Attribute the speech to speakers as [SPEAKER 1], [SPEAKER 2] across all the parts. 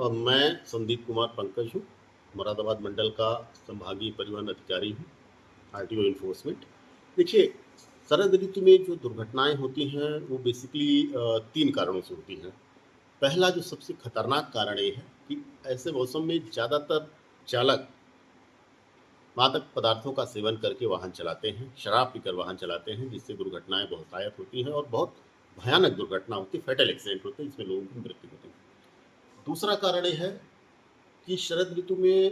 [SPEAKER 1] मैं संदीप कुमार पंकज हूँ, मुरादाबाद मंडल का संभागीय परिवहन अधिकारी हूँ, आरटीओ इन्फोर्समेंट। देखिए, शरद ऋतु में जो दुर्घटनाएँ होती हैं, वो बेसिकली 3 कारणों से होती हैं। पहला जो सबसे खतरनाक कारण ये है कि ऐसे मौसम में ज़्यादातर चालक मादक पदार्थों का सेवन करके वाहन चलाते हैं, शराब पीकर वाहन चलाते हैं, जिससे दुर्घटनाएँ बहुतायत होती हैं और बहुत भयानक दुर्घटना होती है, फैटल एक्सीडेंट होते हैं, जिसमें लोगों की मृत्यु होती है। दूसरा कारण ये है कि शरद ऋतु में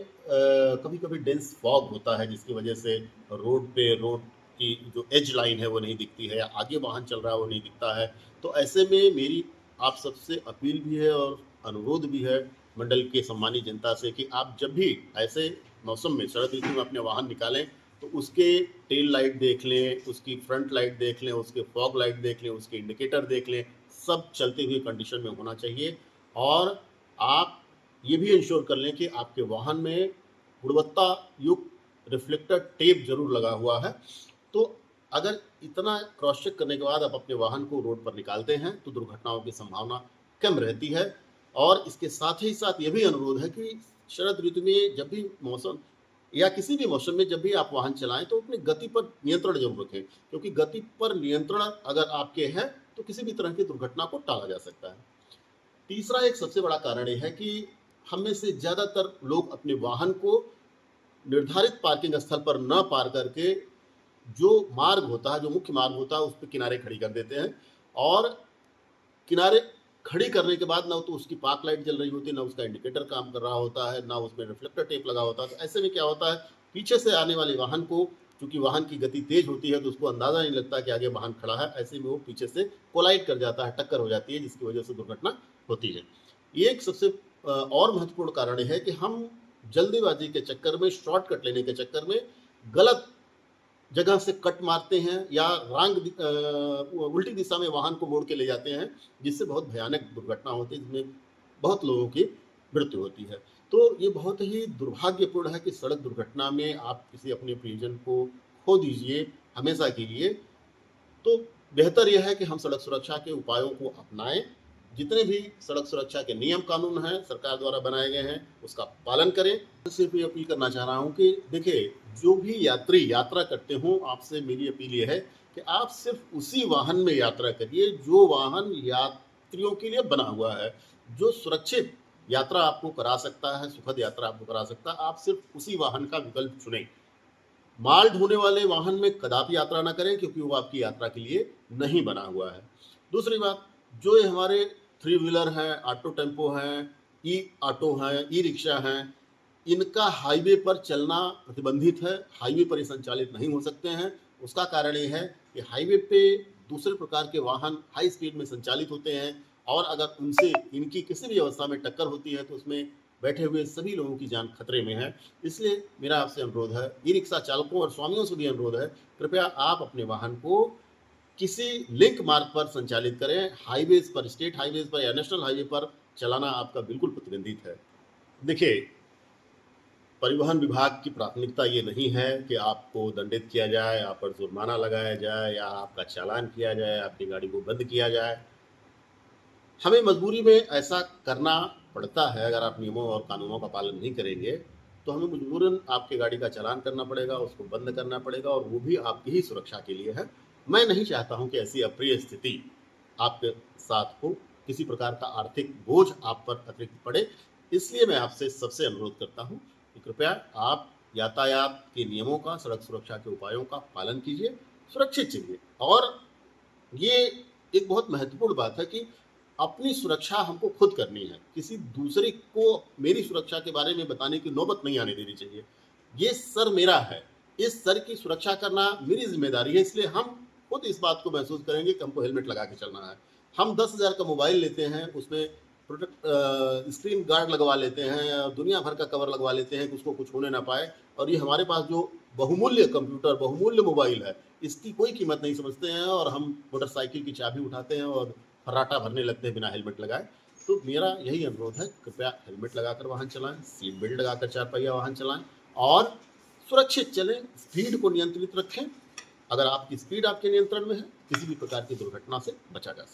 [SPEAKER 1] कभी-कभी डेंस फॉग होता है, जिसकी वजह से रोड की जो एज लाइन है वो नहीं दिखती है, या आगे वाहन चल रहा है वो नहीं दिखता है। तो ऐसे में मेरी आप सबसे अपील भी है और अनुरोध भी है मंडल के सम्मानित जनता से कि आप जब भी ऐसे मौसम में शरद ऋतु में अपने वाहन निकालें तो उसके टेल लाइट देख लें, उसकी फ्रंट लाइट देख लें, उसके फॉग लाइट देख लें, उसके इंडिकेटर देख लें, सब चलते हुए कंडीशन में होना चाहिए। और आप ये भी इंश्योर कर लें कि आपके वाहन में गुणवत्ता युक्त रिफ्लेक्टर टेप ज़रूर लगा हुआ है। तो अगर इतना क्रॉस चेक करने के बाद आप अपने वाहन को रोड पर निकालते हैं तो दुर्घटनाओं की संभावना कम रहती है। और इसके साथ ही साथ ये भी अनुरोध है कि शरद ऋतु में जब भी मौसम या किसी भी मौसम में जब भी आप वाहन चलाएं तो अपनी गति पर नियंत्रण जरूर रखें, क्योंकि गति पर नियंत्रण अगर आपके है तो किसी भी तरह की दुर्घटना को टाला जा सकता है। तीसरा एक सबसे बड़ा कारण ये है कि हम में से ज़्यादातर लोग अपने वाहन को निर्धारित पार्किंग स्थल पर न पार करके जो मार्ग होता है, जो मुख्य मार्ग होता है, उस पे किनारे खड़ी कर देते हैं। और किनारे खड़ी करने के बाद ना तो उसकी पार्क लाइट जल रही होती है, ना उसका इंडिकेटर काम कर रहा होता है, ना उसमें रिफ्लेक्टर टेप लगा होता है। तो ऐसे में क्या होता है, पीछे से आने वाले वाहन को, चूंकि वाहन की गति तेज होती है तो उसको अंदाजा नहीं लगता कि आगे वाहन खड़ा है, ऐसे में वो पीछे से कोलाइड कर जाता है, टक्कर हो जाती है, जिसकी वजह से दुर्घटना होती है। ये एक सबसे और महत्वपूर्ण कारण है कि हम जल्दीबाजी के चक्कर में, शॉर्टकट लेने के चक्कर में गलत जगह से कट मारते हैं या उल्टी दिशा में वाहन को मोड़ के ले जाते हैं, जिससे बहुत भयानक दुर्घटना होती है, जिसमें बहुत लोगों की मृत्यु होती है। तो ये बहुत ही दुर्भाग्यपूर्ण है कि सड़क दुर्घटना में आप किसी अपने प्रियजन को खो दीजिए हमेशा के लिए। तो बेहतर यह है कि हम सड़क सुरक्षा के उपायों को अपनाएं। जितने भी सड़क सुरक्षा के नियम कानून हैं सरकार द्वारा बनाए गए हैं, उसका पालन करें। सिर्फ ये अपील करना चाह रहा हूँ कि देखिए, जो भी यात्री यात्रा करते हों, आपसे मेरी अपील ये है कि आप सिर्फ उसी वाहन में यात्रा करिए जो वाहन यात्रियों के लिए बना हुआ है, जो सुरक्षित यात्रा आपको करा सकता है, सुखद यात्रा आपको करा सकता है। आप सिर्फ उसी वाहन का विकल्प चुनें। माल ढोने वाले वाहन में कदापि यात्रा ना करें, क्योंकि वो आपकी यात्रा के लिए नहीं बना हुआ है। दूसरी बात, जो ये हमारे थ्री व्हीलर हैं, ऑटो टेम्पो हैं, ई ऑटो हैं, ई रिक्शा हैं, इनका हाईवे पर चलना प्रतिबंधित है। हाईवे पर ये संचालित नहीं हो सकते हैं। उसका कारण ये है कि हाईवे पे दूसरे प्रकार के वाहन हाई स्पीड में संचालित होते हैं, और अगर उनसे इनकी किसी भी अवस्था में टक्कर होती है तो उसमें बैठे हुए सभी लोगों की जान खतरे में है। इसलिए मेरा आपसे अनुरोध है, ई रिक्शा चालकों और स्वामियों से भी अनुरोध है, कृपया आप अपने वाहन को किसी लिंक मार्ग पर संचालित करें। हाईवेज पर, स्टेट हाईवेज पर या नेशनल हाईवे पर चलाना आपका बिल्कुल प्रतिबंधित है। देखिए, परिवहन विभाग की प्राथमिकता ये नहीं है कि आपको दंडित किया जाए, आप पर जुर्माना लगाया जाए, या आपका चालान किया जाए, आपकी गाड़ी को बंद किया जाए। हमें मजबूरी में ऐसा करना पड़ता है। अगर आप नियमों और कानूनों का पालन नहीं करेंगे तो हमें मजबूरन आपकी गाड़ी का चालान करना पड़ेगा, उसको बंद करना पड़ेगा, और वो भी आपकी ही सुरक्षा के लिए है। मैं नहीं चाहता हूं कि ऐसी अप्रिय स्थिति आपके साथ हो, किसी प्रकार का आर्थिक बोझ आप पर अतिरिक्त पड़े। इसलिए मैं आपसे सबसे अनुरोध करता हूं कि कृपया आप यातायात के नियमों का, सड़क सुरक्षा के उपायों का पालन कीजिए, सुरक्षित चलिए। और ये एक बहुत महत्वपूर्ण बात है कि अपनी सुरक्षा हमको खुद करनी है। किसी दूसरे को मेरी सुरक्षा के बारे में बताने की नौबत नहीं आने देनी चाहिए। ये सर मेरा है, इस सर की सुरक्षा करना मेरी जिम्मेदारी है। इसलिए हम खुद इस बात को महसूस करेंगे कि हमको हेलमेट लगा के चलना है। हम 10,000 का मोबाइल लेते हैं, उसमें प्रोटेक्ट स्क्रीन गार्ड लगवा लेते हैं, दुनिया भर का कवर लगवा लेते हैं कि उसको कुछ होने ना पाए, और ये हमारे पास जो बहुमूल्य कंप्यूटर, बहुमूल्य मोबाइल है, इसकी कोई कीमत नहीं समझते हैं, और हम मोटरसाइकिल की चाबी उठाते हैं और फर्राटा भरने लगते हैं बिना हेलमेट लगाए। तो मेरा यही अनुरोध है, कृपया हेलमेट लगाकर वाहन चलाएं, सीट बेल्ट लगाकर चार पहिया वाहन चलाएं, और सुरक्षित चलें, स्पीड को नियंत्रित रखें। अगर आपकी स्पीड आपके नियंत्रण में है, किसी भी प्रकार की दुर्घटना से बचा जा सकता है।